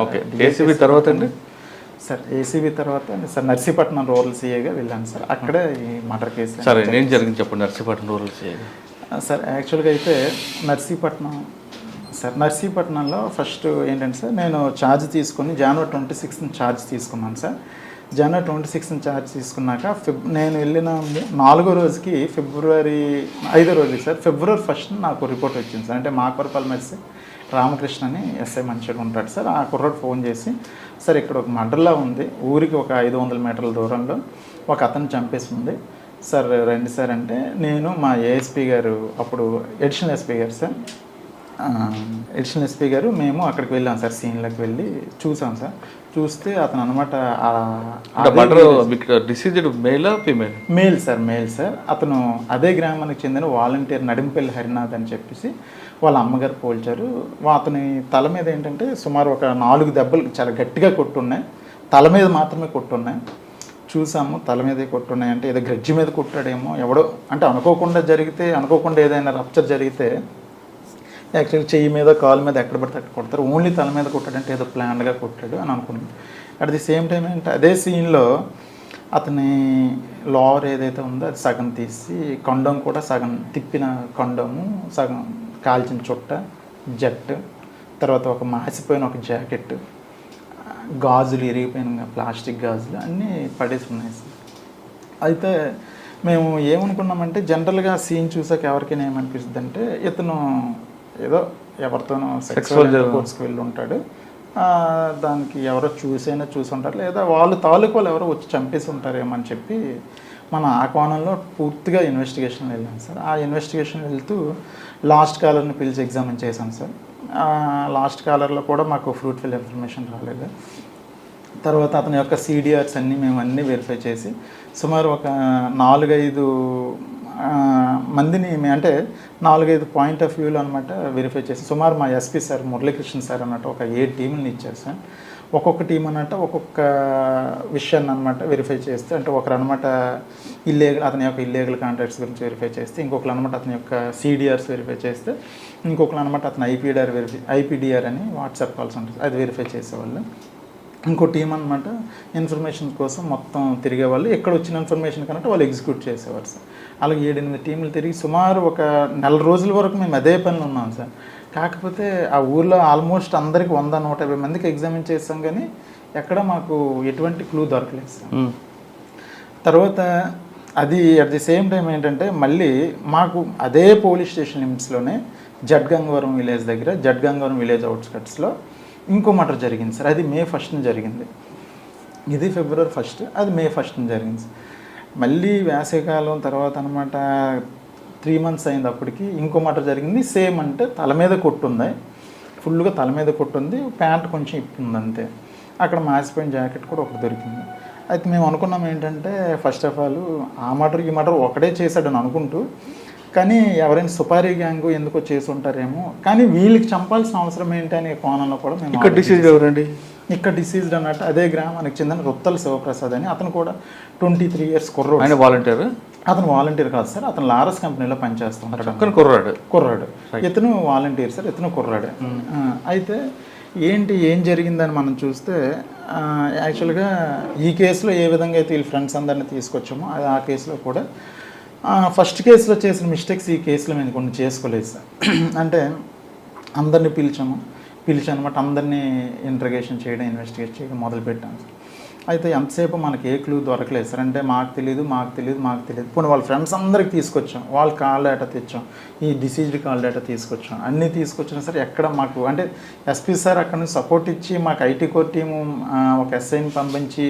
Okay. ACB తర్వాత అండి? Sir ACB తర్వాత సార్ నర్సీపట్నం రూరల్ సీఏగా వెళ్ళాను సార్. అక్కడే ఈ మర్డర్ కేసు. సరే, నేను జరిగింది చెప్పండి. నర్సీపట్నం రూరల్ సీఏగా సార్ యాక్చువల్గా అయితే నర్సీపట్నంలో ఫస్ట్ ఏంటంటే సార్, నేను ఛార్జ్ తీసుకొని జనవరి 26th ఛార్జ్ తీసుకున్నాను సార్. జనవరి 26th ఛార్జ్ తీసుకున్నాక నేను వెళ్ళిన 4వ రోజుకి ఫిబ్రవరి 5వ రోజు సార్, ఫిబ్రవరి 1st నాకు రిపోర్ట్ వచ్చింది సార్. అంటే మాకవరపల్లి మెర్సి రామకృష్ణ అని ఎస్ఐ మంచిగా ఉంటాడు సార్. ఆ కుర్రాడు ఫోన్ చేసి, సార్ ఇక్కడ ఒక మర్డర్లా ఉంది, ఊరికి ఒక 500 మీటర్ల దూరంలో ఒక అతను చంపేసి ఉంది సార్, రండి సార్ అంటే నేను మా ఏఎస్పీ గారు, అప్పుడు ఎడిషనల్ ఎస్పీ గారు సార్, ఎడిషనల్ ఎస్పీ గారు, మేము అక్కడికి వెళ్ళాం సార్. సీన్లోకి వెళ్ళి చూసాం సార్. చూస్తే అతను అనమాట మేల్ సార్. అతను అదే గ్రామానికి చెందిన వాలంటీర్ నడింపల్లి హరినాథ్ అని చెప్పేసి వాళ్ళ అమ్మగారు పోల్చారు. అతని తల మీద ఏంటంటే సుమారు ఒక 4 దెబ్బలు చాలా గట్టిగా కొట్టున్నాయి. తల మీద మాత్రమే కొట్టున్నాయి. చూసాము, తల మీదే కొట్టున్నాయి. అంటే ఏదో గ్రజ్జి మీద కొట్టాడేమో ఎవడో, అంటే అనుకోకుండా ఏదైనా రప్చర్ జరిగితే యాక్చువల్గా చెయ్యి మీద కాలు మీద ఎక్కడ పడితే అక్కడ కొడతారు. ఓన్లీ తల మీద కొట్టాడంటే ఏదో ప్లాన్గా కొట్టాడు అని అనుకున్నాను. అట్ ది సేమ్ టైం ఏంటంటే అదే సీన్లో అతని లోవర్ ఏదైతే ఉందో అది సగం తీసి, కొండం కూడా సగం తిప్పిన కొండము, సగం కాల్చిన చుట్ట, జట్టు, తర్వాత ఒక మాసిపోయిన ఒక జాకెట్, గాజులు, ఇరిగిపోయిన ప్లాస్టిక్ గాజులు అన్నీ పడేసి ఉన్నాయి సార్. అయితే మేము ఏమనుకున్నామంటే, జనరల్గా సీన్ చూసాక ఎవరికైనా ఏమనిపిస్తుంది అంటే, ఇతను ఏదో ఎవరితోనో సెక్సువల్ కోర్స్కి వెళ్ళి ఉంటాడు, దానికి ఎవరో చూసి ఉంటారు, లేదా వాళ్ళు తాలూకు వాళ్ళు ఎవరో వచ్చి చంపేసి ఉంటారేమో అని చెప్పి మనం ఆ కోణంలో పూర్తిగా ఇన్వెస్టిగేషన్ వెళ్ళాం సార్. ఆ ఇన్వెస్టిగేషన్ వెళ్తూ లాస్ట్ కాలర్ని పిలిచి ఎగ్జామిన్ చేశాం సార్. లాస్ట్ కాలర్లో కూడా మాకు ఫ్రూట్ఫుల్ ఇన్ఫర్మేషన్ రాలేదు. తర్వాత అతని యొక్క సిడిఆర్స్ అన్నీ మేము అన్నీ వెరిఫై చేసి సుమారు ఒక 4-5 మందిని, అంటే 4-5 పాయింట్ ఆఫ్ వ్యూలో అనమాట వెరిఫై చేసి, సుమారు మా ఎస్పీ సార్ మురళీకృష్ణ సార్ అన్నట్టు ఒక 7 టీములను ఇచ్చారు సార్. ఒక్కొక్క టీం అన్నట్టు ఒక్కొక్క విషయాన్ని అనమాట వెరిఫై చేస్తే, అంటే ఒకరు అనమాట అతని యొక్క ఇల్లీగల్ కాంట్రాక్ట్స్ గురించి వెరిఫై చేస్తే, ఇంకొకరు అనమాట అతని యొక్క సిడిఆర్స్ వెరిఫై చేస్తే, ఇంకొకరు అనమాట అతని ఐపీడిఆర్ అని వాట్సాప్ కాల్స్ ఉంటుంది, అది వెరిఫై చేసేవాళ్ళు. ఇంకో టీం అనమాట ఇన్ఫర్మేషన్ కోసం మొత్తం తిరిగేవాళ్ళు. ఎక్కడ వచ్చిన ఇన్ఫర్మేషన్ కన్నట్టు వాళ్ళు ఎగ్జిక్యూట్ చేసేవారు సార్. అలాగే 7-8 టీంలు తిరిగి సుమారు ఒక 4 రోజుల వరకు మేము అదే పనిలో ఉన్నాం సార్. కాకపోతే ఆ ఊర్లో ఆల్మోస్ట్ అందరికి 100-150 మందికి ఎగ్జామిన్ చేస్తాం, కానీ ఎక్కడ మాకు ఎటువంటి క్లూ దొరకలేదు సార్. తర్వాత అది అట్ ది సేమ్ టైం ఏంటంటే, మళ్ళీ మాకు అదే పోలీస్ స్టేషన్ లిమిట్స్లోనే జడ్గంగవరం విలేజ్ దగ్గర, జడ్గంగవరం విలేజ్ అవుట్స్కట్స్లో ఇంకో మర్డర్ జరిగింది సార్. అది May 1st జరిగింది. ఇది ఫిబ్రవరి 1st, అది May 1st జరిగింది సార్. మళ్ళీ వేసవికాలం తర్వాత అనమాట 3 months అయింది. అప్పటికి ఇంకో మర్డర్ జరిగింది. సేమ్, అంటే తల మీద కొట్టుంది, ఫుల్గా తల మీద కొట్టుంది, ప్యాంట్ కొంచెం ఇప్పింది అంతే. అక్కడ మాసిపోయిన జాకెట్ కూడా ఒకటి దొరికింది. అయితే మేము అనుకున్నాం ఏంటంటే, ఫస్ట్ ఆఫ్ ఆల్ ఆ మర్డర్ ఈ మర్డర్ ఒకటే చేశాడని అనుకుంటూ, కానీ ఎవరైనా సుపారీ గ్యాంగ్ ఎందుకో చేసి ఉంటారేమో, కానీ వీళ్ళకి చంపాల్సిన అవసరం ఏంటి అనే కోణంలో కూడా మేము. ఇక్కడ డిసీజ్డ్ ఎవరండి? ఇక్కడ డిసీజ్డ్ అన్నట్టు అదే గ్రామానికి చెందిన రుత్తల శివప్రసాద్ అని, అతను కూడా 23 years కుర్రోడు. ఆయన వాలంటీర్? అతను వాలంటీర్ కాదు సార్, అతను లారస్ కంపెనీలో పనిచేస్తున్నాడు. కుర్రాడు. ఇతను వాలంటీర్ సార్, ఇతను కుర్రాడే. అయితే ఏం జరిగిందని మనం చూస్తే, యాక్చువల్గా ఈ కేసులో ఏ విధంగా అయితే వీళ్ళ ఫ్రెండ్స్ అందరినీ తీసుకొచ్చామో, అది ఆ కేసులో కూడా ఫస్ట్ కేసులో చేసిన మిస్టేక్స్ ఈ కేసులో మేము కొన్ని చేసుకోలేదు సార్. అంటే అందరినీ పిలిచి అనమాట అందరినీ ఇంట్రగేషన్ చేయడం, ఇన్వెస్టిగేట్ చేయడం మొదలుపెట్టాను సార్. అయితే ఎంతసేపు మనకి ఏ క్లూ దొరకలేదు సార్. అంటే మాకు తెలియదు. పోనీ వాళ్ళ ఫ్రెండ్స్ అందరికి తీసుకొచ్చాం, వాళ్ళ కాల్ డేటా తెచ్చాం, ఈ డిసీజ్డ్ కాల్ డేటా తీసుకొచ్చాం, అన్నీ తీసుకొచ్చినా సార్ ఎక్కడ మాకు, అంటే ఎస్పీ సార్ అక్కడ నుంచి సపోర్ట్ ఇచ్చి మాకు ఐటీ కోర్ టీము ఒక ఎస్ఐని పంపించి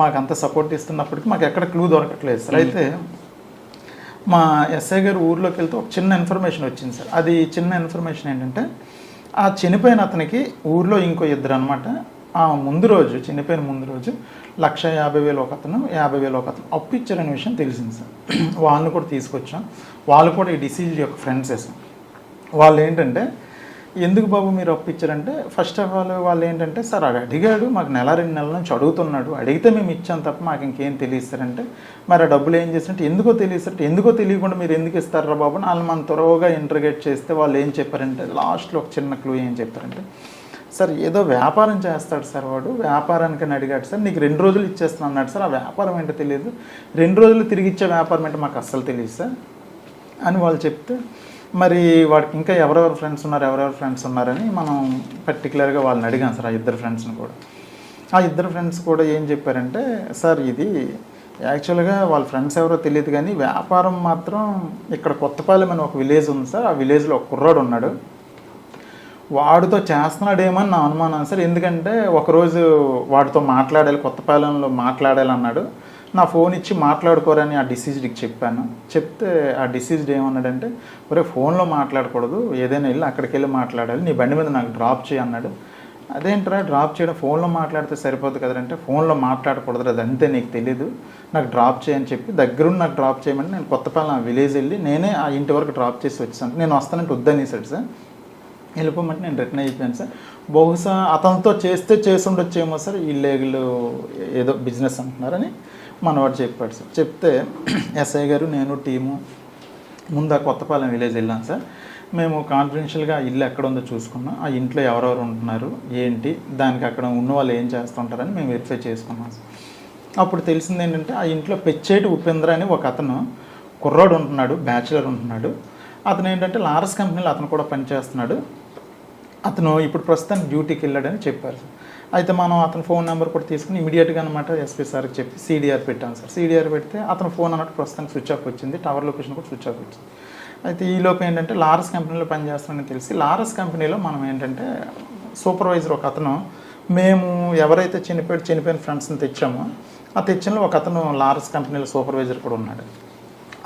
మాకు అంత సపోర్ట్ ఇస్తున్నప్పటికీ మాకు ఎక్కడ క్లూ దొరకట్లేదు సార్. అయితే మా ఎస్ఐ గారు ఊర్లోకి వెళ్తే ఒక చిన్న ఇన్ఫర్మేషన్ వచ్చింది సార్. అది చిన్న ఇన్ఫర్మేషన్ ఏంటంటే, ఆ చనిపోయిన అతనికి ఊర్లో ఇంకో 2 అనమాట చనిపోయిన ముందు రోజు 1,50,000 ఒక అతను, 50,000 ఒక అతను అప్పు ఇచ్చారనే విషయం తెలిసింది సార్. వాళ్ళని కూడా తీసుకొచ్చాం. వాళ్ళు కూడా ఈ డిసీజ్ యొక్క ఫ్రెండ్సే సార్. వాళ్ళు ఏంటంటే, ఎందుకు బాబు మీరు అప్పు ఇచ్చారంటే ఫస్ట్ ఆఫ్ ఆల్ వాళ్ళు ఏంటంటే సార్ అది అడిగాడు మాకు నెల 2 నెలల నుంచి అడుగుతున్నాడు, అడిగితే మేము ఇచ్చాం తప్ప మాకు ఇంకేం తెలియస్తారంటే మరి ఆ డబ్బులు ఏం చేస్తారంటే ఎందుకో తెలియస్తారంటే ఎందుకో తెలియకుండా మీరు ఎందుకు ఇస్తారా బాబు అని వాళ్ళు మనం త్వరగా ఇంటర్గేట్ చేస్తే వాళ్ళు ఏం చెప్పారంటే లాస్ట్లో ఒక చిన్న క్లూ ఏం చెప్పారంటే సార్ ఏదో వ్యాపారం చేస్తాడు సార్ వాడు, వ్యాపారానికని అడిగాడు సార్, నీకు 2 రోజులు ఇచ్చేస్తాను అన్నాడు సార్, ఆ వ్యాపారం ఏంటో తెలియదు, 2 రోజులు తిరిగి ఇచ్చే వ్యాపారం ఏంటో మాకు అస్సలు తెలియదు సార్ అని వాళ్ళు చెప్తే మరి వాడికి ఇంకా ఎవరెవరు ఫ్రెండ్స్ ఉన్నారని మనం పర్టికులర్గా వాళ్ళని అడిగాం సార్. ఆ 2 ఫ్రెండ్స్ని కూడా, ఆ 2 ఫ్రెండ్స్ కూడా ఏం చెప్పారంటే సార్ ఇది యాక్చువల్గా వాళ్ళ ఫ్రెండ్స్ ఎవరో తెలియదు కానీ వ్యాపారం మాత్రం ఇక్కడ కొత్తపాలెం అని ఒక విలేజ్ ఉంది సార్, ఆ విలేజ్లో ఒక కుర్రాడు ఉన్నాడు, వాడితో చేస్తున్నాడేమని నా అనుమానం సార్. ఎందుకంటే ఒకరోజు వాడితో మాట్లాడాలి, కొత్తపాలెంలో మాట్లాడాలి అన్నాడు, నా ఫోన్ ఇచ్చి మాట్లాడుకోరని ఆ డిసీజ్డ్కి చెప్పాను. చెప్తే ఆ డిసీజ్డ్ ఏమన్నాడంటే ఒరే ఫోన్లో మాట్లాడకూడదు, ఏదైనా వెళ్ళి అక్కడికి వెళ్ళి మాట్లాడాలి, నీ బండి మీద నాకు డ్రాప్ చేయి అన్నాడు. అదేంట్రా డ్రాప్ చేయడం, ఫోన్లో మాట్లాడితే సరిపోదు కదంటే ఫోన్లో మాట్లాడకూడదు అది అంతే నీకు తెలీదు, నాకు డ్రాప్ చేయని చెప్పి దగ్గరుండి నాకు డ్రాప్ చేయమంటే నేను కొత్తపాలెం ఆ విలేజ్ వెళ్ళి నేనే ఆ ఇంటి వరకు డ్రాప్ చేసి వచ్చాను. నేను వస్తానంటే వద్దనేసాడు సార్, వెళ్ళిపోమంటే నేను రిటర్న్ అయిపోయాను సార్. బహుశా అతనితో చేసి ఉండొచ్చేమో సార్, ఇల్లీగల్ ఏదో బిజినెస్ అంటున్నారని మనవాడు చెప్పాడు సార్. చెప్తే ఎస్ఐ గారు నేను టీము ముందు ఆ కొత్తపాలెం విలేజ్ వెళ్ళాను సార్. మేము కాన్ఫిడెన్షియల్గా ఇల్లు ఎక్కడ ఉందో చూసుకున్నాం, ఆ ఇంట్లో ఎవరెవరు ఉంటున్నారు ఏంటి, దానికి అక్కడ ఉన్న వాళ్ళు ఏం చేస్తుంటారని మేము వెరిఫై చేసుకున్నాం సార్. అప్పుడు తెలిసింది ఏంటంటే ఆ ఇంట్లో పెచ్చేటి ఉపేంద్ర అని ఒక అతను కుర్రాడు ఉంటున్నాడు, బ్యాచులర్ ఉంటున్నాడు. అతను ఏంటంటే లారస్ కంపెనీలో అతను కూడా పనిచేస్తున్నాడు, అతను ఇప్పుడు ప్రస్తుతానికి డ్యూటీకి వెళ్ళాడని చెప్పారు సార్. అయితే మనం అతని ఫోన్ నెంబర్ కూడా తీసుకుని ఇమీడియట్గా అనమాట ఎస్పీ సార్కి చెప్పి సిడిఆర్ పెట్టాను సార్. సిడిఆర్ పెడితే అతను ఫోన్ అన్నట్టు ప్రస్తుతానికి స్విచ్ ఆఫ్ వచ్చింది, టవర్ లొకేషన్ కూడా స్విచ్ ఆఫ్ వచ్చింది. అయితే ఈలోపు ఏంటంటే లారస్ కంపెనీలో పనిచేస్తానని తెలిసి లారస్ కంపెనీలో మనం ఏంటంటే సూపర్వైజర్ ఒక అతను, మేము ఎవరైతే చనిపోయిన ఫ్రెండ్స్ని తెచ్చామో ఆ తెచ్చినలో ఒక అతను లారస్ కంపెనీలో సూపర్వైజర్ కూడా ఉన్నాడు.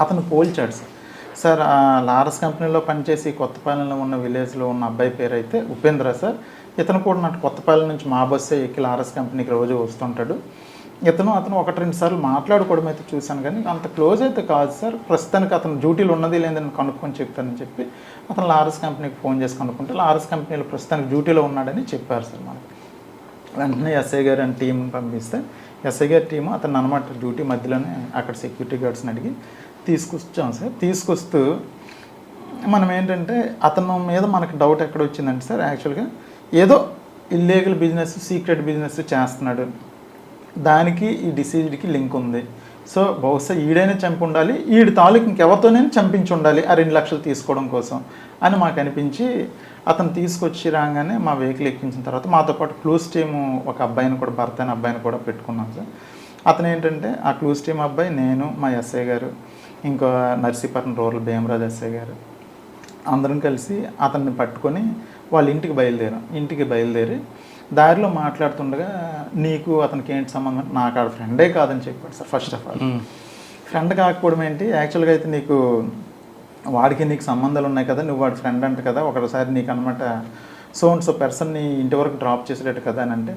అతను పోల్చాడు సార్. సార్ ఆ లారస్ కంపెనీలో పనిచేసి కొత్తపాలెంలో ఉన్న విలేజ్లో ఉన్న అబ్బాయి పేరు అయితే ఉపేంద్ర సార్, ఇతను కూడా నాకు కొత్తపాలెం నుంచి మా బస్సే ఎక్కి లారస్ కంపెనీకి రోజు వస్తుంటాడు. అతను 1-2 సార్లు మాట్లాడుకోవడం అయితే చూశాను కానీ అంత క్లోజ్ అయితే కాదు సార్. ప్రస్తుతానికి అతను డ్యూటీలో ఉన్నది లేదని కనుక్కొని చెప్తానని చెప్పి అతను లారస్ కంపెనీకి ఫోన్ చేసి కనుక్కుంటే లారస్ కంపెనీలో ప్రస్తుతానికి డ్యూటీలో ఉన్నాడని చెప్పారు సార్ మనకి. వెంటనే ఎస్ఐ గారు అని టీం పంపిస్తే ఎస్ఐ గారి టీము అతను అనమాట డ్యూటీ మధ్యలోనే అక్కడ సెక్యూరిటీ గార్డ్స్ని అడిగి తీసుకొచ్చాం సార్. తీసుకొస్తూ మనం ఏంటంటే అతను మీద మనకు డౌట్ ఎక్కడ వచ్చిందంటే సార్ యాక్చువల్గా ఏదో ఇల్లీగల్ బిజినెస్, సీక్రెట్ బిజినెస్ చేస్తున్నాడు, దానికి ఈ డిసీజ్డ్కి లింక్ ఉంది. సో బహుశా ఈడైనా చంపి ఉండాలి, ఈడి తాలూకు ఇంకెవరితోనే చంపించి ఉండాలి ఆ 2 లక్షలు తీసుకోవడం కోసం అని మాకు అనిపించి అతను తీసుకొచ్చి రాగానే మా వెహికల్ ఎక్కించిన తర్వాత మాతో పాటు క్లూస్ టీము ఒక అబ్బాయిని కూడా భర్త అనే అబ్బాయిని కూడా పెట్టుకున్నాం సార్. అతను ఏంటంటే ఆ క్లూస్ టీమ్ అబ్బాయి, నేను, మా ఎస్ఐ గారు, ఇంకో నర్సీపట్నం రూరల్ భీమరాజ్ ఎస్ఐ గారు అందరం కలిసి అతన్ని పట్టుకొని వాళ్ళ ఇంటికి బయలుదేరి దారిలో మాట్లాడుతుండగా నీకు అతనికి ఏంటి సంబంధం, నాకు ఆడ ఫ్రెండే కాదని చెప్పాడు sir. First of all friend కాకపోవడం ఏంటి, యాక్చువల్గా అయితే నీకు వాడికి నీకు సంబంధాలు ఉన్నాయి కదా, నువ్వు వాడి ఫ్రెండ్ అంట కదా, ఒకసారి నీకు అనమాట సో పర్సన్ని ఇంటి వరకు డ్రాప్ చేసేటట్టు కదా అని అంటే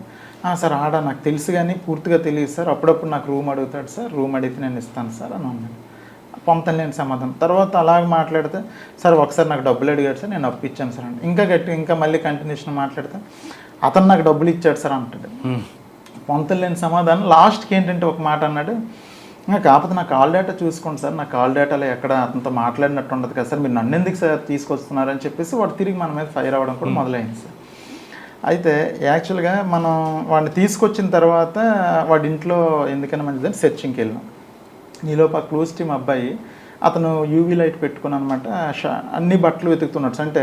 సార్ ఆడ నాకు తెలుసు కానీ పూర్తిగా తెలియదు సార్, అప్పుడప్పుడు నాకు రూమ్ అడుగుతాడు సార్, రూమ్ అడిగితే నేను ఇస్తాను సార్ అని అన్నాడు. పొంతలేని సమాధానం. తర్వాత అలాగే మాట్లాడితే సార్ ఒకసారి నాకు డబ్బులు అడిగాడు సార్, నేను అప్పు ఇచ్చాను సార్ అంటే ఇంకా మళ్ళీ కంటిన్యూషన్ మాట్లాడితే అతను నాకు డబ్బులు ఇచ్చాడు సార్ అంటాడు. పొంతలేని సమాధానం. లాస్ట్కి ఏంటంటే ఒక మాట అన్నాడు, కాకపోతే నా కాల్ డేటా చూసుకోండి సార్, నా కాల్ డేటాలో ఎక్కడ అతనితో మాట్లాడినట్టు ఉండదు కదా సార్, మీరు నన్ను ఎందుకు సార్ తీసుకొస్తున్నారని చెప్పేసి వాడు తిరిగి మన మీద ఫైర్ అవ్వడం కూడా మొదలైంది సార్. అయితే యాక్చువల్గా మనం వాడిని తీసుకొచ్చిన తర్వాత వాడి ఇంట్లో ఎందుకైనా మంచిదని సెర్చింగ్కి వెళ్ళాం. నీలోపు ఆ క్లోజ్ టీమ్ అబ్బాయి అతను యూవీ లైట్ పెట్టుకుని అనమాట అన్ని బట్టలు వెతుకుతున్నాడు. అంటే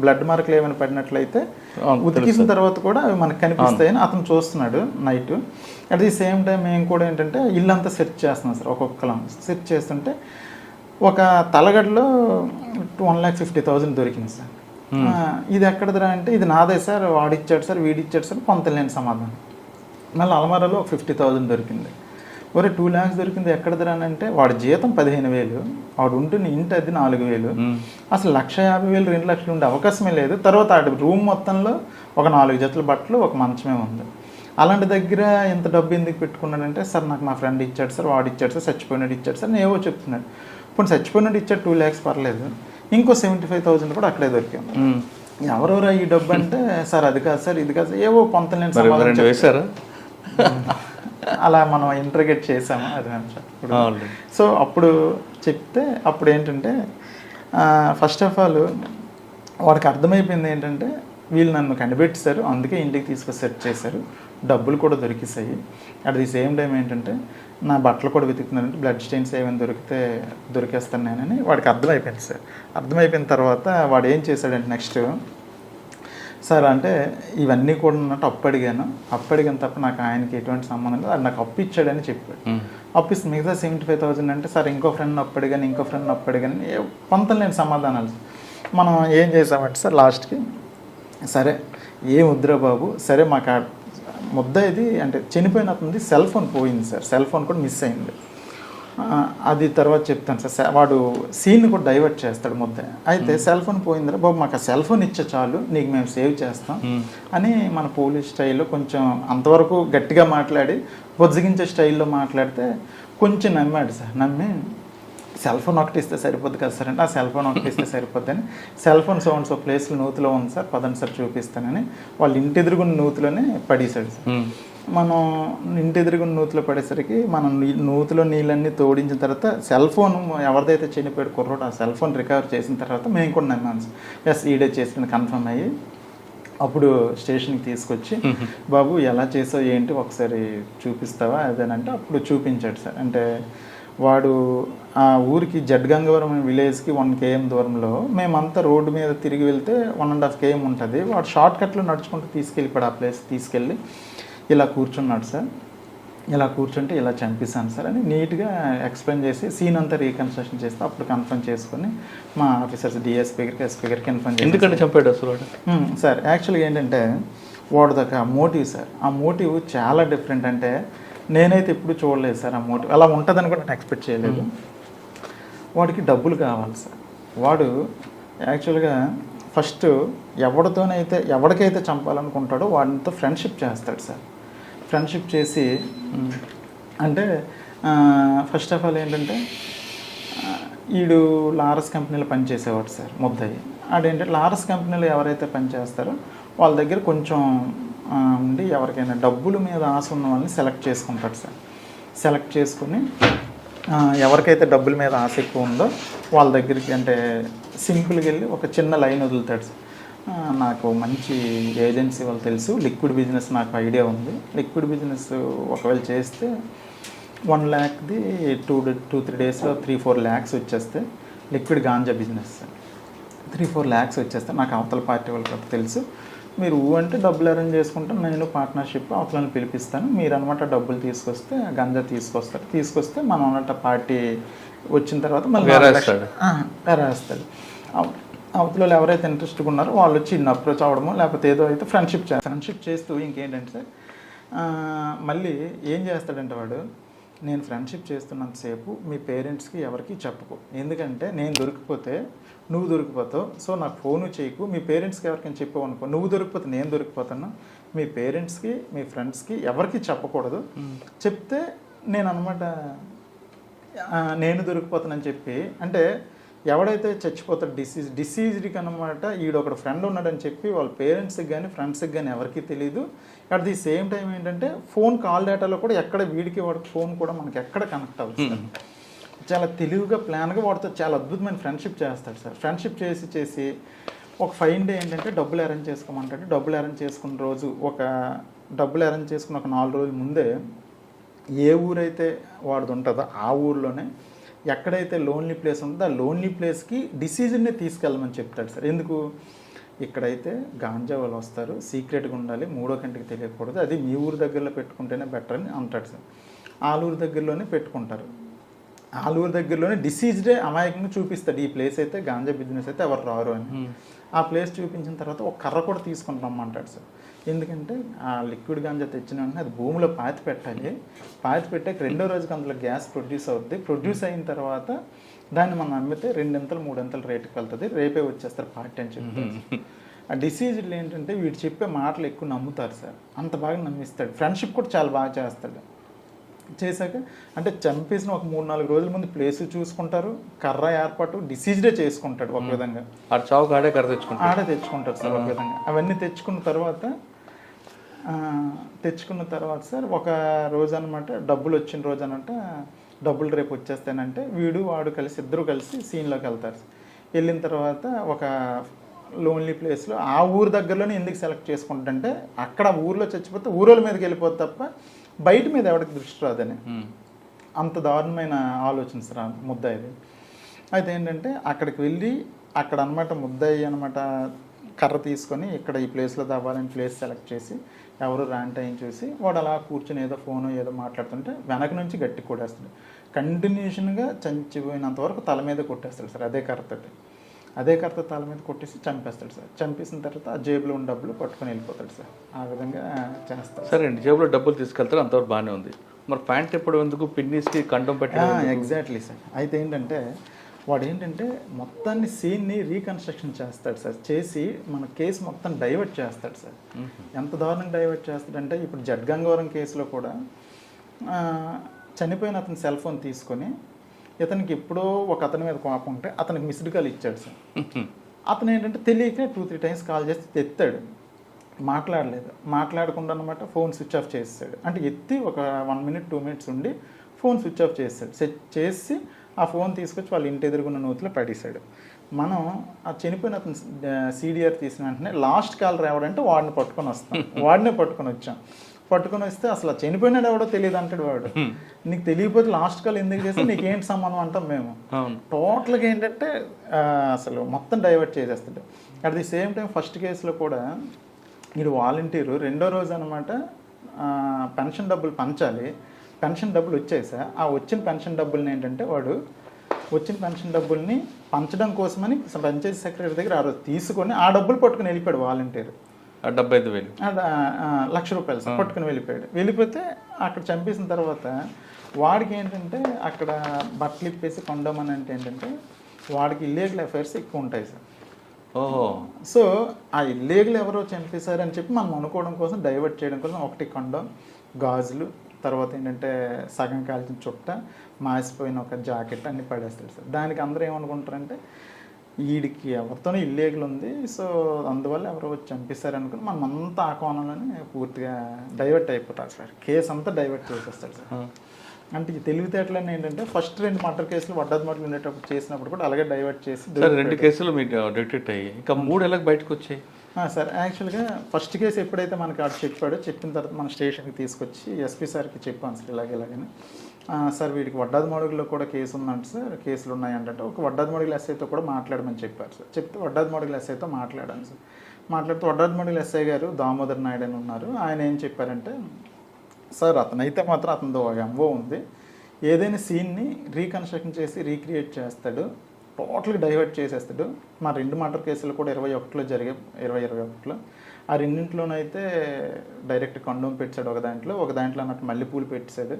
బ్లడ్ మార్కులు ఏమైనా పడినట్లయితే ఉతికిసిన తర్వాత కూడా అవి మనకు కనిపిస్తాయని అతను చూస్తున్నాడు night. At the same time మేము కూడా ఏంటంటే ఇల్లంతా సెర్చ్ చేస్తున్నాం సార్. ఒక్కొక్కలం సెర్చ్ చేస్తుంటే ఒక తలగడలో 1,50,000 దొరికింది సార్. ఇది ఎక్కడదిరా అంటే ఇది నాదే సార్, వాడిచ్చాడు సార్, వీడిచ్చాడు సార్, పొంతలేని సమాధానం. మళ్ళీ అలమారాలో 50,000 దొరికింది. ఒరే 2 lakhs దొరికింది ఎక్కడదిరా అంటే వాడి జీతం 15,000, వాడు ఉంటున్న ఇంటి అది 4,000, అసలు 1,50,000 2 లక్షలు ఉండే అవకాశమే లేదు. తర్వాత ఆడి రూమ్ మొత్తంలో ఒక 4 జతల బట్టలు, ఒక మంచమే ఉంది. అలాంటి దగ్గర ఇంత డబ్బు ఎందుకు పెట్టుకున్నాడంటే సార్ నాకు మా ఫ్రెండ్ ఇచ్చాడు సార్, వాడు ఇచ్చాడు సార్, చచ్చిపోయినాడు ఇచ్చాడు సార్, నేను ఏవో చెప్తున్నాడు. ఇప్పుడు చచ్చిపోయినాడు ఇచ్చాడు 2 lakhs పర్లేదు, ఇంకో 75,000 కూడా అక్కడే దొరికాము. ఎవరెవరా ఈ డబ్బు అంటే సార్ అది కాదు సార్ ఇది కాదు సార్, ఏవో పొంతలేని మరి సమాధానం రెండు వేశారా? అలా మనం ఇంటర్గేట్ చేసాము అది అవునండి. సో అప్పుడు చెప్తే అప్పుడు ఏంటంటే ఫస్ట్ ఆఫ్ ఆల్ వాడికి అర్థమైపోయింది ఏంటంటే వీళ్ళు నన్ను కనిపెట్టేశారు, అందుకే ఇంటికి తీసుకొని సెట్ చేశారు, డబ్బులు కూడా దొరికిసాయి. అట్ ది సేమ్ టైం ఏంటంటే నా బట్టలు కూడా వెతుకుతున్నారంటే బ్లడ్ స్టెయిన్స్ ఏమైనా దొరికితే దొరికేస్తాను నేనని వాడికి అర్థమైపోయింది సార్. అర్థమైపోయిన తర్వాత వాడు ఏం చేశాడంటే నెక్స్ట్, సార్ అంటే ఇవన్నీ కూడా ఉన్నట్టు అప్పు అడిగాను తప్ప నాకు ఆయనకి ఎటువంటి సంబంధం లేదు, అది నాకు అప్పు ఇచ్చాడని చెప్పాడు. అప్పు ఇస్తే మిగతా 75,000 అంటే సార్ ఇంకో ఫ్రెండ్ అప్పు అడిగాను పొంతలేని సమాధానాలు. మనం ఏం చేసామంటే సార్ లాస్ట్కి సరే ఏం వద్దురా బాబు, సరే మాకు ముద్ద ఇది అంటే చనిపోయినప్పుడు సెల్ ఫోన్ పోయింది సార్, సెల్ ఫోన్ కూడా మిస్ అయింది, అది తర్వాత చెప్తాను సార్. వాడు సీన్ కూడా డైవర్ట్ చేస్తాడు ముద్ద. అయితే సెల్ ఫోన్ పోయిందిరా బాబు, మాకు ఆ సెల్ ఫోన్ ఇచ్చే చాలు, నీకు మేము సేవ్ చేస్తాం అని మన పోలీస్ స్టైల్లో కొంచెం అంతవరకు గట్టిగా మాట్లాడి బొజ్జగించే స్టైల్లో మాట్లాడితే కొంచెం నమ్మాడు సార్. నమ్మి సెల్ ఫోన్ ఒకటి ఇస్తే సరిపోద్ది కదా సార్ అంటే ఆ సెల్ ఫోన్ ఒకటి ఇస్తే సరిపోద్ది అని, సెల్ ఫోన్ సౌండ్స్ ఒక ప్లేస్లో నూతిలో ఉంది సార్, పదండి సార్ చూపిస్తానని వాళ్ళు ఇంటి ఎదురుగున్న నూతిలోనే పడేశాడు సార్. మనం ఇంటి ఎదురుగున్న నూతిలో పడేసరికి మనం నూతిలో నీళ్ళన్నీ తోడించిన తర్వాత సెల్ ఫోన్ ఎవరిదైతే చనిపోయాడు కుర్రోడు ఆ సెల్ ఫోన్ రికవర్ చేసిన తర్వాత మేము కూడా నమ్మాము సార్, ఎస్ ఈడే చేసింది కన్ఫర్మ్ అయ్యి అప్పుడు స్టేషన్కి తీసుకొచ్చి బాబు ఎలా చేసావు ఏంటి ఒకసారి చూపిస్తావా అదేనంటే అప్పుడు చూపించాడు సార్. అంటే వాడు ఆ ఊరికి జడ్గంగవరం విలేజ్కి 1 km దూరంలో, మేమంతా రోడ్డు మీద తిరిగి వెళ్తే 1.5 km ఉంటుంది, వాడు షార్ట్ కట్లో నడుచుకుంటూ తీసుకెళ్ళిపోయాడు. ఆ ప్లేస్ తీసుకెళ్ళి ఇలా కూర్చున్నాడు సార్, ఇలా కూర్చుంటే ఇలా చంపేశాను సార్ అని నీట్గా ఎక్స్ప్లెయిన్ చేసి సీన్ అంతా రీకన్స్ట్రక్షన్ చేస్తే అప్పుడు కన్ఫర్మ్ చేసుకొని మా ఆఫీసర్స్ డిఎస్పీ గారికి ఎస్పీ గారికి కన్ఫర్మ్ చేసి. ఎందుకంటే చంపాడు అసలు సార్ యాక్చువల్గా ఏంటంటే వాడు దాకా మోటివ్ సార్, ఆ మోటివ్ చాలా డిఫరెంట్. అంటే నేనైతే ఎప్పుడు చూడలేదు సార్ ఆ మోటివ్, అలా ఉంటుందని కూడా నేను ఎక్స్పెక్ట్ చేయలేదు. వాడికి డబ్బులు కావాలి సార్. వాడు యాక్చువల్గా ఫస్ట్ ఎవరికైతే చంపాలనుకుంటాడో వాడితో ఫ్రెండ్షిప్ చేస్తాడు సార్. ఫ్రెండ్షిప్ చేసి అంటే ఫస్ట్ ఆఫ్ ఆల్ ఏంటంటే వీడు లారస్ కంపెనీలో పనిచేసేవాడు సార్ ముద్దయ్య. ఆడేంటంటే లారస్ కంపెనీలో ఎవరైతే పనిచేస్తారో వాళ్ళ దగ్గర కొంచెం ఉండి ఎవరికైనా డబ్బుల మీద ఆశ ఉన్న వాళ్ళని సెలెక్ట్ చేసుకుంటాడు సార్. సెలెక్ట్ చేసుకుని ఎవరికైతే డబ్బుల మీద ఆశ ఎక్కువ ఉందో వాళ్ళ దగ్గరికి అంటే సింపుల్గా వెళ్ళి ఒక చిన్న లైన్ వదులుతాడు సార్. నాకు మంచి ఏజెన్సీ వాళ్ళు తెలుసు, లిక్విడ్ బిజినెస్ నాకు ఐడియా ఉంది, లిక్విడ్ బిజినెస్ ఒకవేళ చేస్తే 1 lakh 2-3 daysలో 3-4 lakhs వచ్చేస్తే, లిక్విడ్ గాంజా బిజినెస్ 3-4 lakhs వచ్చేస్తే నాకు అవతల పార్టీ వాళ్ళకి తెలుసు, మీరు అంటే డబ్బులు అరేంజ్ చేసుకుంటే నేను పార్ట్నర్షిప్ అవతలని పిలిపిస్తాను, మీరు అనమాట డబ్బులు తీసుకొస్తే గంజా తీసుకొస్తే మనం అన్నట్టు పార్టీ వచ్చిన తర్వాత మళ్ళీ వేరేస్తాడు. అవతల ఎవరైతే ఇంట్రెస్ట్గా ఉన్నారో వాళ్ళు వచ్చి ఇన్ని అప్రోచ్ అవ్వడమో లేకపోతే ఏదో అయితే ఫ్రెండ్షిప్ చేస్తూ ఇంకేంటంటే మళ్ళీ ఏం చేస్తాడంటే వాడు, నేను ఫ్రెండ్షిప్ చేస్తున్నంతసేపు మీ పేరెంట్స్కి ఎవరికి చెప్పుకో, ఎందుకంటే నేను దొరికిపోతే నువ్వు దొరికిపోతావు, సో నాకు ఫోను చేయకు, మీ పేరెంట్స్కి ఎవరికైనా చెప్పావు అనుకో నువ్వు దొరికిపోతే నేను దొరికిపోతాను, మీ పేరెంట్స్కి మీ ఫ్రెండ్స్కి ఎవరికి చెప్పకూడదు, చెప్తే నేను అనమాట నేను దొరికిపోతానని చెప్పి, అంటే ఎవడైతే చచ్చిపోతాడు డిసీజ్డ్కి అనమాట ఈడొకడు ఫ్రెండ్ ఉన్నాడని చెప్పి వాళ్ళ పేరెంట్స్కి కానీ ఫ్రెండ్స్కి కానీ ఎవరికి తెలియదు. అట్ ది సేమ్ టైం ఏంటంటే ఫోన్ కాల్ డేటాలో కూడా ఎక్కడ వీడికి వాడికి ఫోన్ కూడా మనకి ఎక్కడ కనెక్ట్ అవుతుంది. చాలా తెలివిగా ప్లాన్గా వాడితో చాలా అద్భుతమైన ఫ్రెండ్షిప్ చేస్తాడు సార్. ఫ్రెండ్షిప్ చేసి ఒక ఫైన్ డే ఏంటంటే డబ్బులు అరేంజ్ చేసుకోమంటాడు. డబ్బులు అరేంజ్ చేసుకున్న రోజు డబ్బులు అరేంజ్ చేసుకున్న ఒక 4 రోజుల ముందే ఏ ఊరైతే వాడిది ఉంటుందో ఆ ఊర్లోనే ఎక్కడైతే లోన్లీ ప్లేస్ ఉంటుందో ఆ లోన్లీ ప్లేస్కి డిసీజ్ని తీసుకెళ్ళమని చెప్తాడు సార్. ఎందుకు, ఇక్కడైతే గాంజా వాళ్ళు వస్తారు, సీక్రెట్గా ఉండాలి, 3వ కంటికి తెలియకూడదు, అది మీ ఊరు దగ్గరలో పెట్టుకుంటేనే బెటర్ అని అంటాడు సార్. ఆలూరు దగ్గరలోనే పెట్టుకుంటారు, ఆలూరు దగ్గరలోనే డిసీజ్డే అమాయకంగా చూపిస్తాడు, ఈ ప్లేస్ అయితే గాంజా బిజినెస్ అయితే ఎవరు రారు అని. ఆ ప్లేస్ చూపించిన తర్వాత ఒక కర్ర కూడా తీసుకొని రమ్మంటాడు సార్. ఎందుకంటే ఆ లిక్విడ్ గాంజా తెచ్చిన వెంటనే అది భూమిలో పాతి పెట్టాలి, పాతి పెట్టాక 2వ రోజుకి అందులో గ్యాస్ ప్రొడ్యూస్ అవుద్ది, ప్రొడ్యూస్ అయిన తర్వాత దాన్ని మనం అమ్మితే 2-3 రేటుకి వెళ్తుంది, రేపే వచ్చేస్తారు పార్టీ అని చెప్తారు. ఆ డిసీజ్లు ఏంటంటే వీడు చెప్పే మాటలు ఎక్కువ నమ్ముతారు సార్, అంత బాగా నమ్మిస్తాడు. ఫ్రెండ్షిప్ కూడా చాలా బాగా చేస్తాడు. చేశాక అంటే చంపేసిన ఒక 3-4 రోజుల ముందు ప్లేస్ చూసుకుంటారు, కర్ర ఏర్పాటు డిసీజ్డే చేసుకుంటాడు ఒక విధంగా. ఆ చావుకు ఆడే కర్ర తెచ్చుకుంటాడు. ఆడే తెచ్చుకుంటారు సార్ ఒక విధంగా. అవన్నీ తెచ్చుకున్న తర్వాత సార్ ఒక రోజు అనమాట డబ్బులు వచ్చిన రోజు అనమాట, డబ్బులు రేపు వచ్చేస్తానంటే వాడు కలిసి ఇద్దరు కలిసి సీన్లోకి వెళ్తారు. వెళ్ళిన తర్వాత ఒక లోన్లీ ప్లేస్లో ఆ ఊరు దగ్గరలోనే ఎందుకు సెలెక్ట్ చేసుకుంటుంటే అక్కడ ఊర్లో చచ్చిపోతే ఊరోళ్ళ మీదకి వెళ్ళిపోతే తప్ప బయట మీద ఎవరికి దృష్టి రాదని, అంత దారుణమైన ఆలోచన సార్ ముద్దాయిది. అయితే ఏంటంటే అక్కడికి వెళ్ళి అక్కడ అనమాట ముద్దాయి అనమాట కర్ర తీసుకొని ఇక్కడ ఈ ప్లేస్లో తవ్వాలని ప్లేస్ సెలెక్ట్ చేసి ఎవరు ర్యాంట్ అయ్యి చూసి వాడు అలా కూర్చొని ఏదో ఫోను ఏదో మాట్లాడుతుంటే వెనక నుంచి గట్టి కొట్టేస్తాడు. కంటిన్యూషన్గా చచ్చిపోయినంత వరకు తల మీద కొట్టేస్తాడు సార్ అదే కర్రతో తల మీద కొట్టేసి చంపేస్తాడు సార్. చంపేసిన తర్వాత ఆ జేబులో ఉన్న డబ్బులు పట్టుకొని వెళ్ళిపోతాడు సార్. ఆ విధంగా చేస్తాడు. సరే అండి, జేబులో డబ్బులు తీసుకెళ్తారు, అంతవరకు బాగానే ఉంది. మరి ప్యాంట్ ఎప్పుడు ఎందుకు పిన్నిస్కి కండం పెట్టి? Exactly sir. అయితే ఏంటంటే వాడు మొత్తాన్ని సీన్ని రీకన్స్ట్రక్షన్ చేస్తాడు సార్. చేసి మన కేసు మొత్తం డైవర్ట్ చేస్తాడు సార్. ఎంత దారుణంగా డైవర్ట్ చేస్తాడంటే ఇప్పుడు జడ్గంగవరం కేసులో కూడా చనిపోయిన అతని సెల్ ఫోన్ తీసుకొని ఇతనికి ఎప్పుడో ఒక అతని మీద కోపం ఉంటే అతనికి మిస్డ్ కాల్ ఇచ్చాడు సార్. అతను తెలియక 2-3 టైమ్స్ కాల్ చేసి ఎత్తాడు, మాట్లాడకుండా అనమాట ఫోన్ స్విచ్ ఆఫ్ చేస్తాడు. అంటే ఎత్తి ఒక 1 minute 2 minutes ఉండి ఫోన్ స్విచ్ ఆఫ్ చేస్తాడు. చేసి ఆ ఫోన్ తీసుకొచ్చి వాళ్ళ ఇంటి ఎదురుగున్న నూతిలో పడేశాడు. మనం ఆ చనిపోయిన అతను CDR తీసిన వెంటనే లాస్ట్ కాల్ రావడంటే వాడిని పట్టుకొని వచ్చాం. పట్టుకొని వస్తే అసలు చనిపోయినాడు ఎవడో తెలియదు అంటాడు వాడు. నీకు తెలియకపోతే లాస్ట్ కాల్ ఎందుకు చేస్తే నీకేంటి సంబంధం అంటాం మేము. టోటల్గా అసలు మొత్తం డైవర్ట్ చేసేస్తాడు. At the same time first కేసులో కూడా మీరు వాలంటీరు రెండో రోజు అనమాట పెన్షన్ డబ్బులు పంచాలి. పెన్షన్ డబ్బులు వచ్చాయి సార్. ఆ వచ్చిన పెన్షన్ డబ్బుల్ని వాడు వచ్చిన పెన్షన్ డబ్బుల్ని పంచడం కోసమని పంచాయతీ సెక్రటరీ దగ్గర ఆ రోజు తీసుకొని ఆ డబ్బులు పట్టుకుని వెళ్ళిపోయాడు వాలంటీర్. 75,000 1,00,000 రూపాయలు సార్ పట్టుకుని వెళ్ళిపోతే అక్కడ చంపేసిన తర్వాత వాడికి అక్కడ బట్టలు ఇప్పేసి కొండమని అంటే వాడికి ఇల్లీగల్ అఫైర్స్ ఎక్కువ ఉంటాయి సార్. సో ఆ ఇల్లీగల్ ఎవరో చంపేశారని చెప్పి మనం అనుకోవడం కోసం డైవర్ట్ చేయడం కోసం ఒకటి కొండం, గాజులు, తర్వాత సగం కాల్చిన చుట్ట, మాసిపోయిన ఒక జాకెట్ అన్ని పడేస్తాడు సార్. దానికి అందరూ ఏమనుకుంటారంటే వీడికి ఎవరితోనో ఇల్లీగల్ ఉంది, సో అందువల్ల ఎవరో వచ్చి చంపేశారు అనుకుని మనం అంతా ఆ కోణంలోనే పూర్తిగా డైవర్ట్ అయిపోతారు సార్. కేసు అంతా డైవర్ట్ చేసేస్తాడు సార్. అంటే ఈ తెలివితేటలన్నీ ఫస్ట్ 2 మర్డర్ కేసులు వడ్డాది మర్డర్లు ఉండేటప్పుడు చేసినప్పుడు కూడా అలాగే డైవర్ట్ చేసి 2 కేసులు మీకు డిటెక్ట్ అయ్యి ఇంకా 3 ఎలా బయటకు వచ్చాయి సార్? యాక్చువల్గా ఫస్ట్ కేసు ఎప్పుడైతే మనకి ఆడు చెప్పిన తర్వాత మన స్టేషన్కి తీసుకొచ్చి ఎస్పీ సార్కి చెప్పాను సార్ ఇలాగని. సార్ వీడికి వడ్డాది మడుగులో కూడా కేసు ఉందంట సార్, కేసులు ఉన్నాయంటే ఒక వడ్డాది మడుగుల ఎస్ఐతో కూడా మాట్లాడమని చెప్పారు సార్. చెప్తే వడ్డాది మడుగుల ఎస్ఐతో మాట్లాడాను సార్. మాట్లాడుతూ వడ్డాది మడుగుల ఎస్ఐ గారు దామోదర్ నాయుడు అని ఉన్నారు. ఆయన ఏం చెప్పారంటే, సార్ అతనైతే మాత్రం అతనితో ఎంఓ ఉంది, ఏదైనా సీన్ని రీకన్స్ట్రక్షన్ చేసి రీక్రియేట్ చేస్తాడు, టోటల్గా డైవర్ట్ చేసేస్తాడు. మా 2 మర్డర్ కేసులు కూడా 21లో జరిగాయి, 2021లో. ఆ రెండింటిలోనైతే డైరెక్ట్ కండోమ్ పెట్టాడు ఒక దాంట్లో అన్నట్టు మల్లెపూలు పెట్టాడు.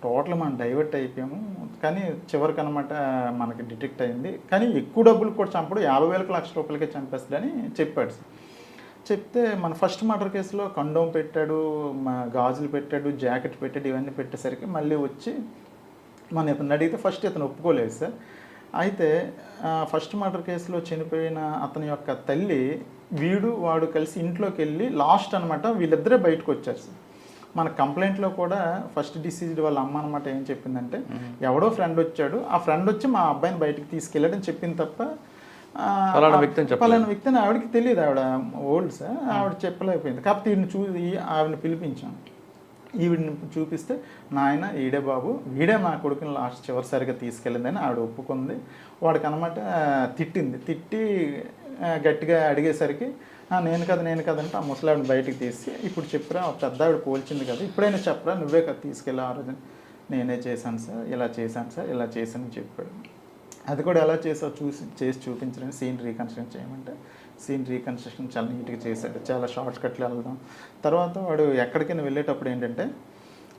టోటల్ మనం డైవర్ట్ అయిపోయాము. కానీ చివరికి అనమాట మనకి డిటెక్ట్ అయింది. కానీ ఎక్కువ డబ్బులు కూడా చంపడు, 50,000 లక్ష రూపాయలకే చంపేస్తాడని చెప్పాడు సార్. చెప్తే మన ఫస్ట్ మర్డర్ కేసులో కండోమ్ పెట్టాడు, గాజులు పెట్టాడు, జాకెట్ పెట్టాడు, ఇవన్నీ పెట్టేసరికి మళ్ళీ వచ్చి మన ఇతను అడిగితే ఫస్ట్ ఇతను ఒప్పుకోలేదు సార్. అయితే ఫస్ట్ మర్డర్ కేసులో చనిపోయిన అతని యొక్క తల్లి వాడు కలిసి ఇంట్లోకి వెళ్ళి లాస్ట్ అనమాట వీళ్ళిద్దరే బయటకు వచ్చారు సార్. మన కంప్లైంట్లో కూడా ఫస్ట్ డిసీజ్డ్ వాళ్ళ అమ్మ అనమాట ఏం చెప్పిందంటే, ఎవడో ఫ్రెండ్ వచ్చాడు, ఆ ఫ్రెండ్ వచ్చి మా అబ్బాయిని బయటకు తీసుకెళ్ళాడని చెప్పింది తప్ప పలానా వ్యక్తి అని ఆవిడకి తెలియదు. ఆవిడ ఓల్డ్ సార్, ఆవిడ చెప్పలేకపోయింది. కాకపోతే ఆవిడని పిలిపించాం. ఈవిడిని చూపిస్తే, నాయన ఈడే బాబు, వీడే మా కొడుకుని లాస్ట్ చివరిసారిగా తీసుకెళ్ళిందని ఆవిడ ఒప్పుకుంది. వాడికి అనమాట తిట్టి గట్టిగా అడిగేసరికి నేను కదంటే ఆ ముసలావిని బయటికి తీసి, ఇప్పుడు చెప్పురా పెద్ద ఆవిడ పోల్చింది కదా, ఇప్పుడైనా చెప్పరా, నువ్వే కదా తీసుకెళ్ళి ఆ రోజు. నేనే చేశాను సార్, ఇలా చేశాను చెప్పాడు. అది కూడా ఎలా చేసావు చేసి చూపించడానికి సీన్ రీకన్స్ట్రక్షన్ చేయమంటే సీన్ రీకన్స్ట్రక్షన్ చాలా నీట్గా చేశాడు. చాలా షార్ట్ కట్లు వెళ్దాం. తర్వాత వాడు ఎక్కడికైనా వెళ్ళేటప్పుడు ఏంటంటే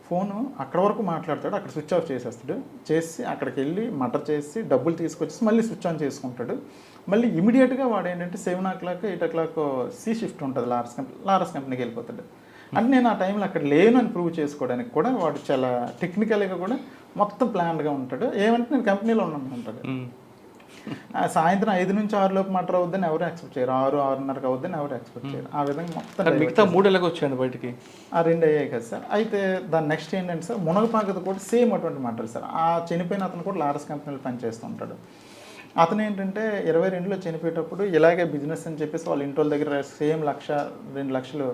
ఫోను అక్కడ వరకు మాట్లాడతాడు, అక్కడ స్విచ్ ఆఫ్ చేసేస్తాడు. చేసి అక్కడికి వెళ్ళి మర్డర్ చేసి డబ్బులు తీసుకొచ్చేసి మళ్ళీ స్విచ్ ఆన్ చేసుకుంటాడు. మళ్ళీ ఇమీడియట్గా వాడు ఏంటంటే 7 o'clock 8 o'clock సి షిఫ్ట్ ఉంటుంది లారస్ కంపెనీకి వెళ్ళిపోతాడు. అంటే నేను ఆ టైంలో అక్కడ లేను అని ప్రూవ్ చేసుకోవడానికి కూడా వాడు చాలా టెక్నికల్గా కూడా మొత్తం ప్లాన్డ్గా ఉంటాడు. ఏమంటే నేను కంపెనీలో ఉన్నాను అంటాడు. సాయంత్రం 5 నుంచి 6 లోపు మటర్ అవుద్దని ఎవరు ఎక్స్పెక్ట్ చేయరు, 6-6:30 అవుద్దని ఎవరు ఎక్స్పెక్ట్ చేయరు. ఆ విధంగా మొత్తం మిగతా 3 ఎలాగ వచ్చాయండి బయటికి? ఆ 2 అయ్యాయి కదా సార్. అయితే దాని నెక్స్ట్ ఏంటంటే సార్, మునగపాకది కూడా సేమ్ అటువంటి మటర్ సార్. ఆ చనిపోయిన అతను కూడా లారస్ కంపెనీలో పనిచేస్తుంటాడు. అతను ఏంటంటే 22లో చనిపోయేటప్పుడు ఇలాగే బిజినెస్ అని చెప్పేసి వాళ్ళ ఇంటి వాళ్ళ దగ్గర సేమ్ 1-2 లక్షలు,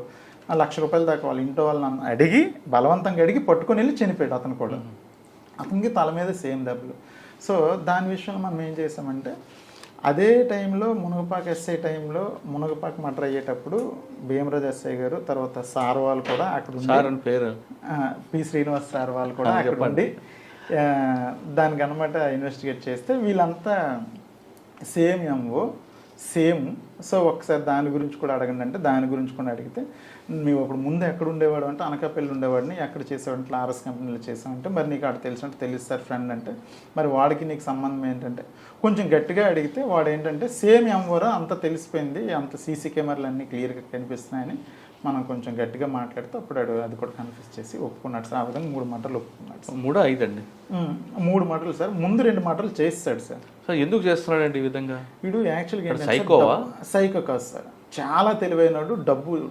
₹1,00,000 దాకా వాళ్ళ ఇంట్లో వాళ్ళని అడిగి బలవంతంగా అడిగి పట్టుకొని వెళ్ళి చనిపోయాడు అతను కూడా. అతనికి తల మీద సేమ్ దెబ్బలు. సో దాని విషయంలో మనం ఏం చేసామంటే, అదే టైంలో మునగపాక ఎస్ఐ టైంలో మునగపాక మర్డర్ అయ్యేటప్పుడు భీమరాజు ఎస్ఐ గారు, తర్వాత సార్ వాళ్ళు కూడా అక్కడ ఉండి, పేరు పి శ్రీనివాస్ సార్ వాళ్ళు కూడా అక్కడ ఉండి దానికి అనమాట ఇన్వెస్టిగేట్ చేస్తే వీళ్ళంతా సేమ్ ఎంఓ సేమ్. సో ఒకసారి దాని గురించి కూడా అడగండి అంటే దాని గురించి కూడా అడిగితే, మేము అప్పుడు ముందు ఎక్కడ ఉండేవాడు అంటే అనకాపల్లి ఉండేవాడిని, ఎక్కడ చేసేవాడంటే లారస్ కంపెనీలో చేసామంటే, మరి నీకు అక్కడ తెలుసు అంటే తెలుసు సార్ ఫ్రెండ్ అంటే, మరి వాడికి నీకు సంబంధం ఏంటంటే కొంచెం గట్టిగా అడిగితే వాడు ఏంటంటే సేమ్ ఎంఓరా అంత తెలిసిపోయింది, అంత సీసీ కెమెరాలు అన్నీ క్లియర్గా కనిపిస్తున్నాయని మనం కొంచెం గట్టిగా మాట్లాడితే అప్పుడు అది కూడా కన్ఫ్యూజ్ చేసి ఒప్పుకున్నాడు సార్. ఆ విధంగా 3 మటర్లు ఒప్పుకున్నాడు సార్. 3-5 అండి? 3 మటర్లు సార్. ముందు 2 మటర్లు చేస్తాడు సార్. సార్ ఎందుకు చేస్తున్నాడండి ఈ విధంగా? వీడు యాక్చువల్గా సైకోవా? సైకో కాదు సార్, చాలా తెలివైనడు.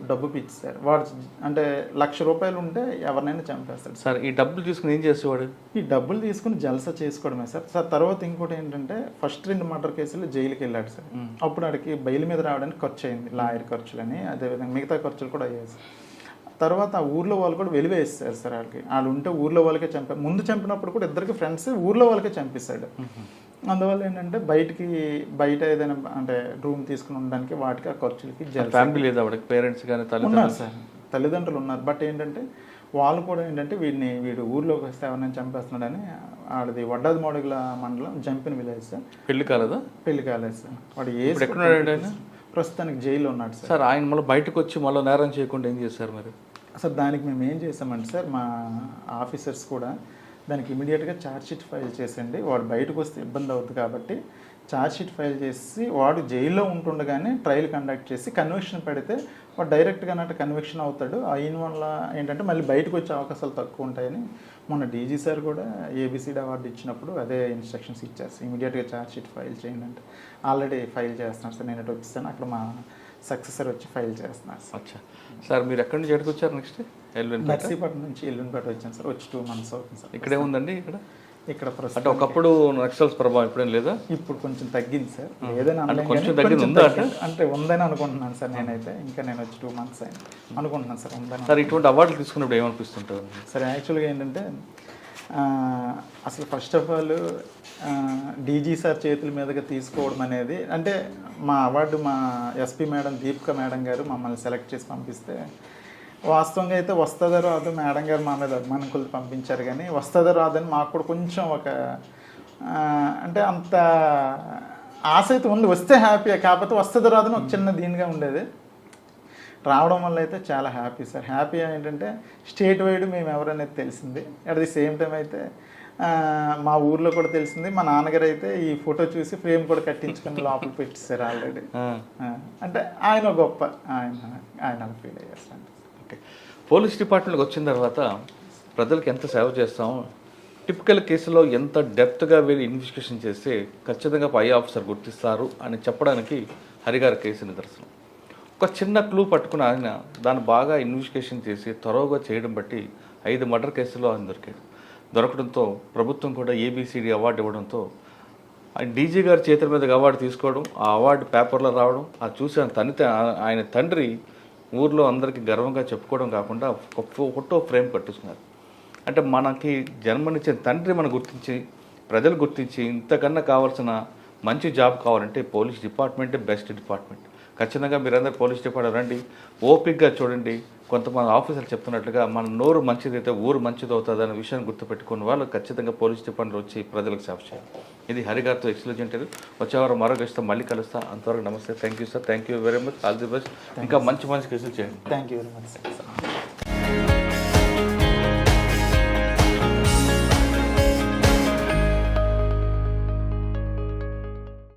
డబ్బు పిచ్చి సార్ వాడు. అంటే ₹1,00,000 ఉంటే ఎవరినైనా చంపేస్తాడు సార్. ఈ డబ్బులు తీసుకుని ఏం చేసేవాడు? ఈ డబ్బులు తీసుకుని జల్సా చేసుకోవడమే సార్. సార్ తర్వాత ఇంకోటి ఏంటంటే, ఫస్ట్ 2 మర్డర్ కేసులు జైలుకి వెళ్ళాడు సార్. అప్పుడు వాడికి బయలు మీద రావడానికి ఖర్చు అయింది, లాయర్ ఖర్చులని, అదేవిధంగా మిగతా ఖర్చులు కూడా అయ్యాయి సార్. తర్వాత ఆ ఊర్లో వాళ్ళు కూడా వెలివేస్తారు సార్ వాళ్ళకి. వాళ్ళు ఉంటే ఊర్లో వాళ్ళకే ముందు చంపినప్పుడు కూడా ఇద్దరికి ఫ్రెండ్స్ ఊర్లో వాళ్ళకే చంపిస్తాడు. అందువల్ల ఏంటంటే బయట ఏదైనా అంటే రూమ్ తీసుకుని ఉండడానికి వాటికి ఆ ఖర్చులకి ఫ్యామిలీ లేదు ఆవిడకి, పేరెంట్స్ కానీ ఉన్నారు సార్, తల్లిదండ్రులు ఉన్నారు. బట్ ఏంటంటే వాళ్ళు కూడా ఏంటంటే వీడు ఊర్లోకి వస్తే ఎవరైనా చంపేస్తున్నాడని, ఆడది వడ్డాది మోడగుల మండలం జంపిన విలేజ్ సార్. పెళ్లి కాలేదు సార్. వాడు ఎక్కడ ప్రస్తుతానికి జైల్లో ఉన్నాడు సార్. సార్ ఆయన మళ్ళీ బయటకు వచ్చి మళ్ళీ నేరం చేయకుండా ఏం చేశారు మరి? సార్ దానికి మేము ఏం చేసామంటే సార్, మా ఆఫీసర్స్ కూడా దానికి ఇమీడియట్గా ఛార్జ్షీట్ ఫైల్ చేసండి, వాడు బయటకు వస్తే ఇబ్బంది అవుతుంది కాబట్టి ఛార్జ్షీట్ ఫైల్ చేసి వాడు జైల్లో ఉంటుండగానే ట్రయల్ కండక్ట్ చేసి కన్విక్షన్ పెడితే వాడు డైరెక్ట్గా అన్నట్టు కన్విక్షన్ అవుతాడు. అయిన వల్ల ఏంటంటే మళ్ళీ బయటకు వచ్చే అవకాశాలు తక్కువ ఉంటాయని మొన్న డీజీ సార్ కూడా ఏబిసిడి అవార్డు ఇచ్చినప్పుడు అదే ఇన్స్ట్రక్షన్స్ ఇచ్చారు సార్, ఇమీడియట్గా ఛార్జ్షీట్ ఫైల్ చేయండి అంటే. ఆల్రెడీ ఫైల్ చేస్తున్నాను సార్, నేను ఇటు వచ్చేసాను, అక్కడ మా సక్సెసర్ వచ్చి ఫైల్ చేస్తున్నారు సార్. అచ్చా సార్, మీరు ఎక్కడి నుంచి ఎక్కడికి వచ్చారు? నెక్స్ట్ నర్సీపట్నం నుంచి ఎల్లుండిపేట వచ్చాను సార్. వచ్చి 2 months అవుతుంది సార్. ఇక్కడే ఉందండి? ఇక్కడ అంటే ఒకప్పుడు నక్సల్స్ ప్రభావం ఇప్పుడేం లేదా? ఇప్పుడు కొంచెం తగ్గింది సార్. ఏదైనా కొంచెం తగ్గింది ఉందా అంటే ఉందని అనుకుంటున్నాను సార్ నేనైతే. ఇంకా నేను వచ్చి 2 months అయింది అనుకుంటున్నాను సార్ ఉందని. సార్ ఇటువంటి అవార్డులు తీసుకున్నప్పుడు ఏమనిపిస్తుంటుంది సార్? యాక్చువల్గా ఏంటంటే అసలు first of all DG sir చేతుల మీదుగా తీసుకోవడం అనేది, అంటే మా అవార్డు మా ఎస్పీ మేడం దీపిక మేడం గారు మమ్మల్ని సెలెక్ట్ చేసి పంపిస్తే, వాస్తవంగా అయితే వస్తుందో రాదో మేడం గారు మా మీద అభిమానం కొద్ది పంపించారు, కానీ వస్తుందో రాదని మాకు కూడా కొంచెం ఒక అంటే అంత ఆశ అయితే ఉంది. వస్తే హ్యాపీ, కాకపోతే వస్తుందో రాదని ఒక చిన్న దీనిగా ఉండేది. రావడం వల్ల అయితే చాలా హ్యాపీ సార్. హ్యాపీ ఏంటంటే స్టేట్ వైడ్ మేము ఎవరనేది తెలిసింది. అట్ ది సేమ్ టైం అయితే మా ఊర్లో కూడా తెలిసింది. మా నాన్నగారు అయితే ఈ ఫోటో చూసి ఫ్రేమ్ కూడా కట్టించుకొని లోపల పెట్టేశారు ఆల్రెడీ. అంటే ఆయన గొప్ప ఆయన ఫీల్ అయ్యారు సార్. ఓకే, పోలీస్ డిపార్ట్మెంట్కి వచ్చిన తర్వాత ప్రజలకు ఎంత సేవ చేస్తామో, టిపికల్ కేసులో ఎంత డెప్త్గా వెళ్ళి ఇన్వెస్టిగేషన్ చేస్తే ఖచ్చితంగా పై ఆఫీసర్ గుర్తిస్తారు అని చెప్పడానికి హరిగారి కేసు నిదర్శనం. ఒక చిన్న క్లూ పట్టుకుని ఆయన దాన్ని బాగా ఇన్వెస్టిగేషన్ చేసి త్వరగా చేయడం బట్టి 5 మర్డర్ కేసుల్లో ఆయన దొరకడంతో ప్రభుత్వం కూడా ఏబిసిడి అవార్డు ఇవ్వడంతో ఆయన డీజీ గారి చేతుల మీదకి అవార్డు తీసుకోవడం, ఆ అవార్డు పేపర్లో రావడం, అది చూసి ఆయన తండ్రి ఊర్లో అందరికీ గర్వంగా చెప్పుకోవడం కాకుండా ఒక ఫోటో ఫ్రేమ్ కట్టుకున్నారు. అంటే మనకి జన్మనిచ్చిన తండ్రి మనం గుర్తించి, ప్రజలు గుర్తించి, ఇంతకన్నా కావాల్సిన మంచి జాబ్ కావాలంటే పోలీస్ డిపార్ట్మెంటే బెస్ట్ డిపార్ట్మెంట్. ఖచ్చితంగా మీరందరూ పోలీస్ డిపార్ట్మెంట్ రండి, ఓపిక్గా చూడండి. కొంతమంది ఆఫీసర్లు చెప్తున్నట్లుగా మన నోరు మంచిదైతే ఊరు మంచిది అవుతుంది అనే విషయాన్ని గుర్తుపెట్టుకున్న వాళ్ళు ఖచ్చితంగా పోలీస్ డిపార్ట్మెంట్ వచ్చి ప్రజలకు సేవ చేయాలి. ఇది హరిగారితో ఎక్స్క్లూజివ్. వచ్చేవారు మరో గెస్ట్తో మళ్ళీ కలుస్తా. అంతవరకు నమస్తే. Thank you sir. Thank you very much. All the best. ఇంకా మంచి కేసులు చేయండి. Thank you very much sir.